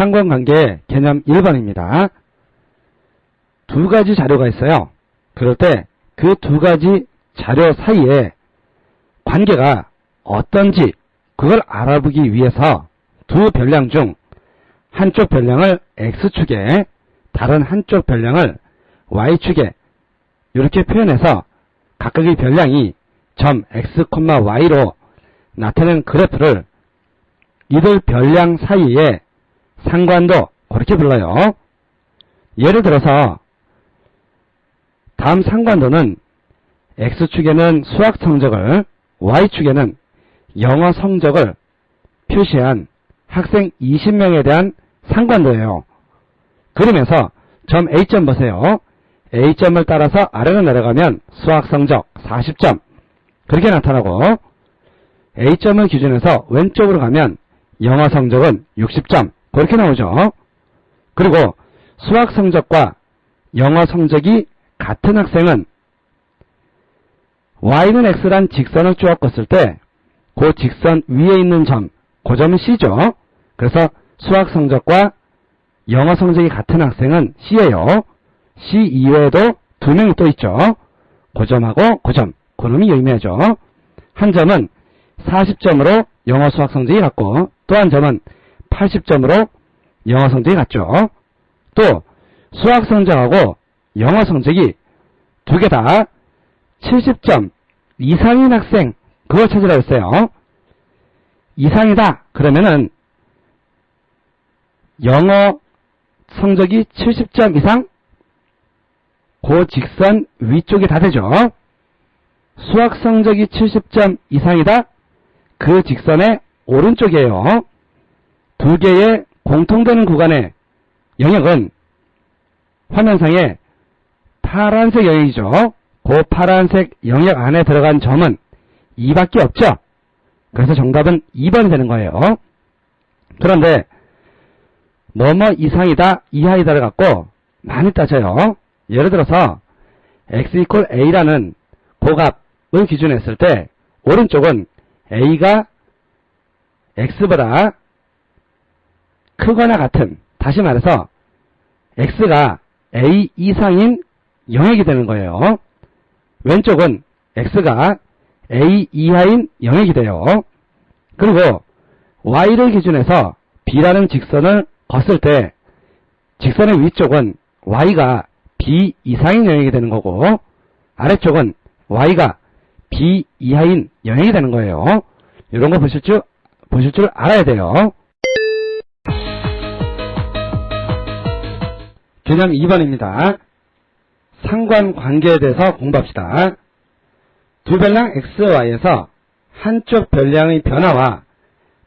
상관관계 개념 1번입니다. 두 가지 자료가 있어요. 그럴 때 그 두 가지 자료 사이에 관계가 어떤지 그걸 알아보기 위해서 두 변량 중 한쪽 변량을 X축에 다른 한쪽 변량을 Y축에 이렇게 표현해서 각각의 변량이 점 X, Y로 나타낸 그래프를 이들 변량 사이의 상관도 그렇게 불러요. 예를 들어서 다음 상관도는 X축에는 수학 성적을 Y축에는 영어 성적을 표시한 학생 20명에 대한 상관도예요. 그러면서 점 A점 보세요. A점을 따라서 아래로 내려가면 수학 성적 40점 그렇게 나타나고 A점을 기준해서 왼쪽으로 가면 영어 성적은 60점 그렇게 나오죠. 그리고 수학 성적과 영어 성적이 같은 학생은 Y는 X란 직선을 쭉 껐을 때 그 직선 위에 있는 점, 그 점은 C죠. 그래서 수학 성적과 영어 성적이 같은 학생은 C예요. C 이외에도 두 명이 또 있죠. 그 점하고 그 점, 그 놈이 의미하죠. 한 점은 40점으로 영어 수학 성적이 같고 또 한 점은 80점으로 영어 성적이 같죠. 또 수학 성적하고 영어 성적이 두 개 다 70점 이상인 학생 그걸 찾으라고 했어요. 이상이다 그러면은 영어 성적이 70점 이상 그 직선 위쪽이 다 되죠. 수학 성적이 70점 이상이다 그 직선의 오른쪽이에요. 두 개의 공통되는 구간의 영역은 화면상에 파란색 영역이죠. 그 파란색 영역 안에 들어간 점은 2밖에 없죠. 그래서 정답은 2번이 되는 거예요. 그런데 뭐뭐 이상이다 이하이다를 갖고 많이 따져요. 예를 들어서 x 이퀄 a라는 고값을 기준했을 때 오른쪽은 a가 x보다 크거나 같은, 다시 말해서 x가 a 이상인 영역이 되는 거예요. 왼쪽은 x가 a 이하인 영역이 돼요. 그리고 y를 기준해서 b라는 직선을 걷을 때 직선의 위쪽은 y가 b 이상인 영역이 되는 거고 아래쪽은 y가 b 이하인 영역이 되는 거예요. 이런 거 보실 줄 알아야 돼요. 개념 2번입니다. 상관관계에 대해서 공부합시다. 두 변량 XY에서 한쪽 변량의 변화와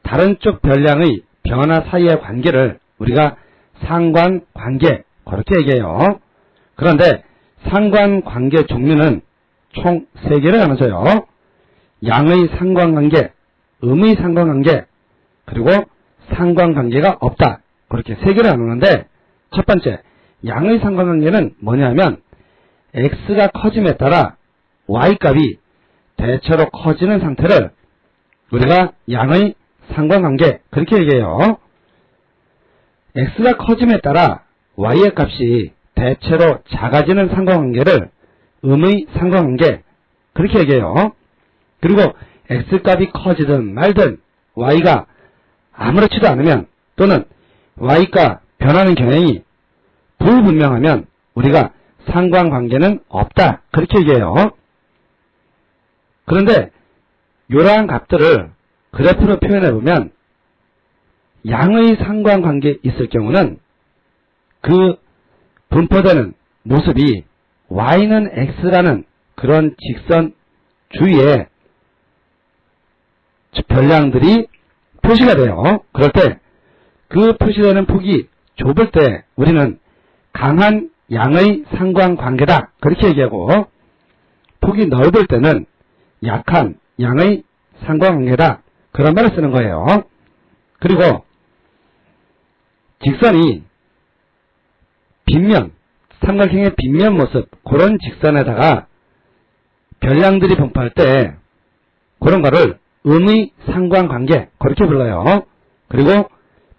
다른 쪽 변량의 변화 사이의 관계를 우리가 상관관계 그렇게 얘기해요. 그런데 상관관계 종류는 총 3개를 나눠져요. 양의 상관관계, 음의 상관관계, 그리고 상관관계가 없다. 그렇게 3개를 나누는데 첫 번째 양의 상관관계는 뭐냐면 x가 커짐에 따라 y값이 대체로 커지는 상태를 우리가 양의 상관관계 그렇게 얘기해요. x가 커짐에 따라 y의 값이 대체로 작아지는 상관관계를 음의 상관관계 그렇게 얘기해요. 그리고 x값이 커지든 말든 y가 아무렇지도 않으면 또는 y가 변하는 경향이 불분명하면 우리가 상관관계는 없다 그렇게 얘기해요. 그런데 이러한 값들을 그래프로 표현해보면 양의 상관관계 있을 경우는 그 분포되는 모습이 y는 x라는 그런 직선 주위에 변량들이 표시가 돼요. 그럴 때 그 표시되는 폭이 좁을 때 우리는 강한 양의 상관관계다 그렇게 얘기하고 폭이 넓을 때는 약한 양의 상관관계다 그런 말을 쓰는 거예요. 그리고 직선이 빗면, 삼각형의 빗면 모습 그런 직선에다가 변량들이 분포할 때 그런 거를 음의 상관관계 그렇게 불러요. 그리고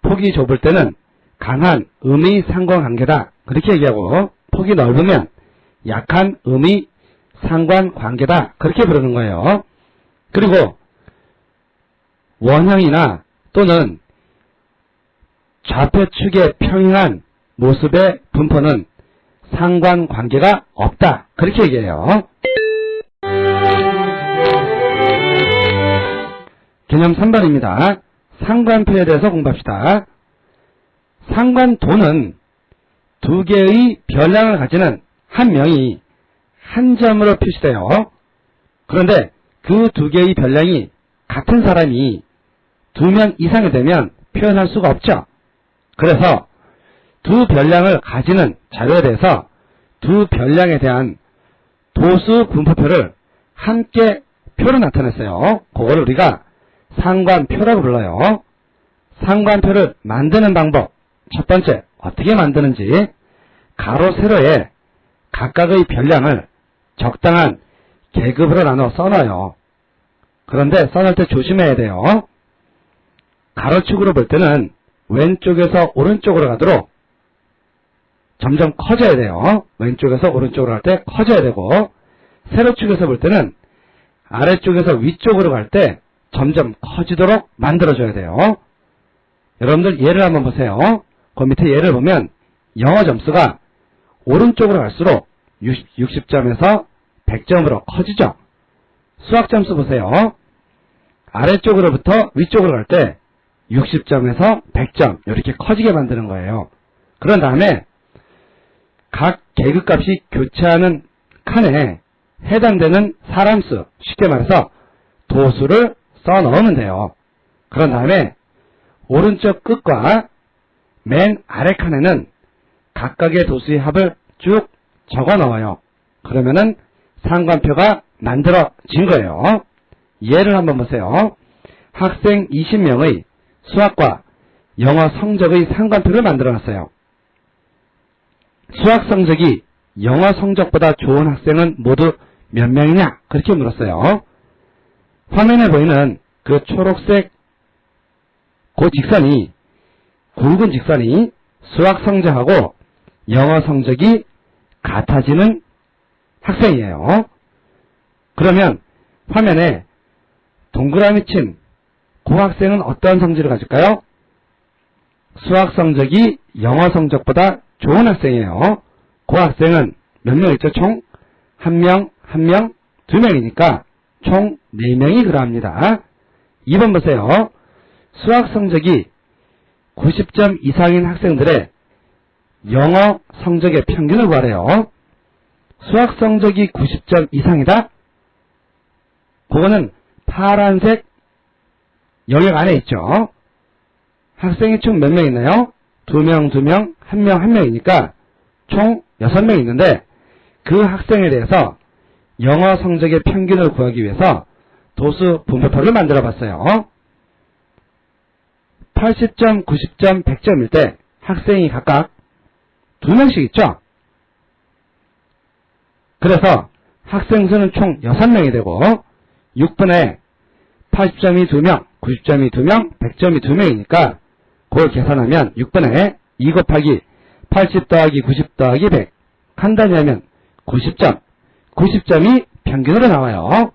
폭이 좁을 때는 강한 음의 상관관계다. 그렇게 얘기하고, 폭이 넓으면 약한 음의 상관관계다. 그렇게 부르는 거예요. 그리고 원형이나 또는 좌표축에 평행한 모습의 분포는 상관관계가 없다. 그렇게 얘기해요. 개념 3번입니다. 상관표에 대해서 공부합시다. 상관도는 두 개의 별량을 가지는 한 명이 한 점으로 표시돼요. 그런데 그 두 개의 별량이 같은 사람이 두 명 이상이 되면 표현할 수가 없죠. 그래서 두 별량을 가지는 자료에 대해서 두 별량에 대한 도수 분포표를 함께 표로 나타냈어요. 그걸 우리가 상관표라고 불러요. 상관표를 만드는 방법, 첫 번째 어떻게 만드는지, 가로 세로에 각각의 별량을 적당한 계급으로 나눠 써놔요. 그런데 써놓을 때 조심해야 돼요. 가로축으로 볼 때는 왼쪽에서 오른쪽으로 가도록 점점 커져야 돼요. 왼쪽에서 오른쪽으로 갈 때 커져야 되고, 세로축에서 볼 때는 아래쪽에서 위쪽으로 갈 때 점점 커지도록 만들어줘야 돼요. 여러분들 예를 한번 보세요. 그 밑에 예를 보면 영어 점수가 오른쪽으로 갈수록 60점에서 100점으로 커지죠. 수학 점수 보세요. 아래쪽으로부터 위쪽으로 갈 때 60점에서 100점 이렇게 커지게 만드는 거예요. 그런 다음에 각 계급값이 교차하는 칸에 해당되는 사람 수, 쉽게 말해서 도수를 써 넣으면 돼요. 그런 다음에 오른쪽 끝과 맨 아래 칸에는 각각의 도수의 합을 쭉 적어 넣어요. 그러면은 상관표가 만들어진 거예요. 예를 한번 보세요. 학생 20명의 수학과 영어 성적의 상관표를 만들어 놨어요. 수학 성적이 영어 성적보다 좋은 학생은 모두 몇 명이냐? 그렇게 물었어요. 화면에 보이는 그 초록색 그 직선이, 굵은 직선이 수학 성적하고 영어 성적이 같아지는 학생이에요. 그러면 화면에 동그라미 친 그 학생은 어떠한 성질을 가질까요? 수학 성적이 영어 성적보다 좋은 학생이에요. 그 학생은 몇 명 있죠? 총 1명, 1명, 2명이니까 총 4명이 그러합니다. 2번 보세요. 수학 성적이 90점 이상인 학생들의 영어 성적의 평균을 구하래요. 수학 성적이 90점 이상이다? 그거는 파란색 영역 안에 있죠. 학생이 총 몇 명 있나요? 2명, 2명, 1명, 1명이니까 총 6명 있는데 그 학생에 대해서 영어 성적의 평균을 구하기 위해서 도수 분포표를 만들어 봤어요. 80점, 90점, 100점일 때 학생이 각각 2명씩 있죠. 그래서 학생 수는 총 6명이 되고 6분의 80점이 2명, 90점이 2명, 100점이 2명이니까 그걸 계산하면 6분의 2 곱하기 80 더하기 90 더하기 100 간단히 하면 90점, 90점이 평균으로 나와요.